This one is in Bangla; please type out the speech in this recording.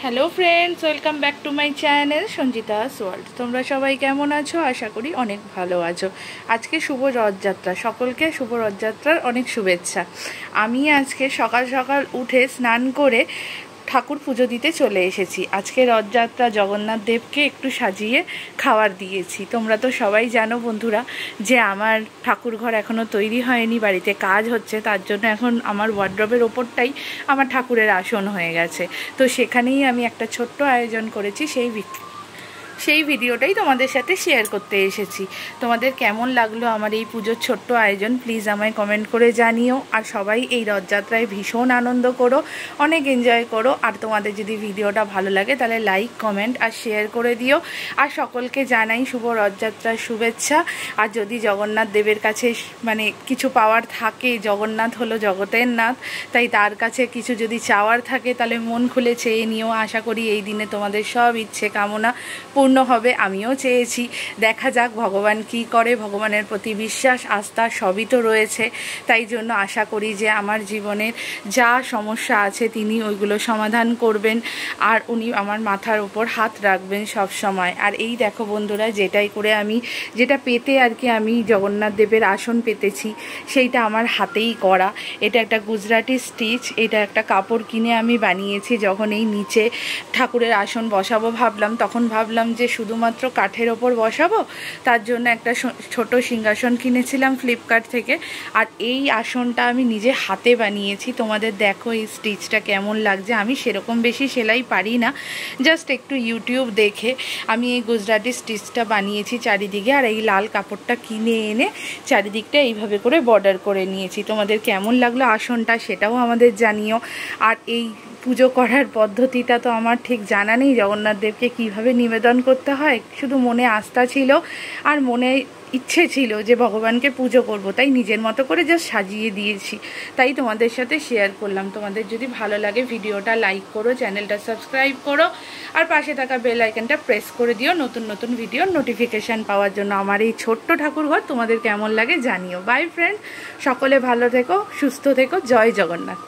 Hello friends, welcome back to my channel Sanjita's world. তোমরা সবাই কেমন আছো? আশা করি অনেক ভালো আছো। আজকে শুভ রথযাত্রা, সকলকে শুভ রথযাত্রার অনেক শুভেচ্ছা। আমি আজকে সকাল সকাল উঠে স্নান করে ঠাকুর পুজো দিতে চলে এসেছি। আজকে রথযাত্রা, জগন্নাথ দেবকে একটু সাজিয়ে খাবার দিয়েছি। তোমরা তো সবাই জানো বন্ধুরা যে আমার ঠাকুর ঘর এখনও তৈরি হয়নি, বাড়িতে কাজ হচ্ছে, তার জন্য এখন আমার ওয়ার্ড্রবের ওপরটাই আমার ঠাকুরের আসন হয়ে গেছে। তো সেখানেই আমি একটা ছোট্ট আয়োজন করেছি, সেই ভিডিওটাই তোমাদের সাথে শেয়ার করতে এসেছি। তোমাদের কেমন লাগলো আমার এই পুজোর ছোট্ট আয়োজন প্লিজ আমায় কমেন্ট করে জানিও। আর সবাই এই রথযাত্রায় ভীষণ আনন্দ করো, অনেক এনজয় করো। আর তোমাদের যদি ভিডিওটা ভালো লাগে তাহলে লাইক, কমেন্ট আর শেয়ার করে দিও। আর সকলকে জানাই শুভ রথযাত্রার শুভেচ্ছা। আর যদি জগন্নাথ দেবের কাছে কিছু পাওয়ার থাকে, জগন্নাথ হলো জগতের নাথ, তাই তার কাছে কিছু যদি চাওয়ার থাকে তাহলে মন খুলে চেয়ে নিও। আশা করি এই দিনে তোমাদের সব ইচ্ছে কামনা পূর্ণ হবে। আমিও চেয়েছি, দেখা যাক ভগবান কি করে। ভগবানের প্রতি বিশ্বাস, আস্থা সবই তো রয়েছে। তাই জন্য আশা করি যে আমার জীবনের যা সমস্যা আছে তিনি ওইগুলো সমাধান করবেন, আর উনি আমার মাথার উপর হাত রাখবেন সব সময়। আর এই দেখো বন্ধুরা, যেটা পেতে আমি জগন্নাথ দেবের আসন পেতেছি, সেইটা আমার হাতেই করা। এটা একটা গুজরাটি স্টিচ, এটা একটা কাপড় কিনে আমি বানিয়েছি। যখন এই নিচে ঠাকুরের আসন বসাবো তখন ভাবলাম যে শুধুমাত্র কাঠের ওপর বসাবো, তার জন্য একটা ছোট সিংহাসন কিনেছিলাম ফ্লিপকার্ট থেকে। আর এই আসনটা আমি নিজে হাতে বানিয়েছি। তোমাদের দেখো এই স্টিচটা কেমন লাগছে। আমি সেরকম বেশি সেলাই পারি না, জাস্ট একটু ইউটিউব দেখে আমি এই গুজরাটি স্টিচটা বানিয়েছি চারিদিকে। আর এই লাল কাপড়টা কিনে এনে চারিদিকটা এইভাবে করে বর্ডার করে নিয়েছি। তোমাদের কেমন লাগলো আসনটা সেটাও আমাদের জানিও। আর এই পুজো করার পদ্ধতিটা তো আমার ঠিক জানা নেই, জগন্নাথ দেবকে কীভাবে নিবেদন করতে হয়। শুধু মনে আস্থা ছিল আর মনে ইচ্ছে ছিল যে ভগবানকে পুজো করব, তাই নিজের মতো করে জাস্ট সাজিয়ে দিয়েছি। তাই তোমাদের সাথে শেয়ার করলাম। তোমাদের যদি ভালো লাগে ভিডিওটা লাইক করো, চ্যানেলটা সাবস্ক্রাইব করো, আর পাশে থাকা বেল আইকনটা প্রেস করে দিও নতুন নতুন ভিডিওর নোটিফিকেশান পাওয়ার জন্য। আমার এই ছোট্ট ঠাকুরঘর তোমাদের কেমন লাগে জানিও। বাই ফ্রেন্ড, সকলে ভালো থেকো, সুস্থ থেকো। জয় জগন্নাথ।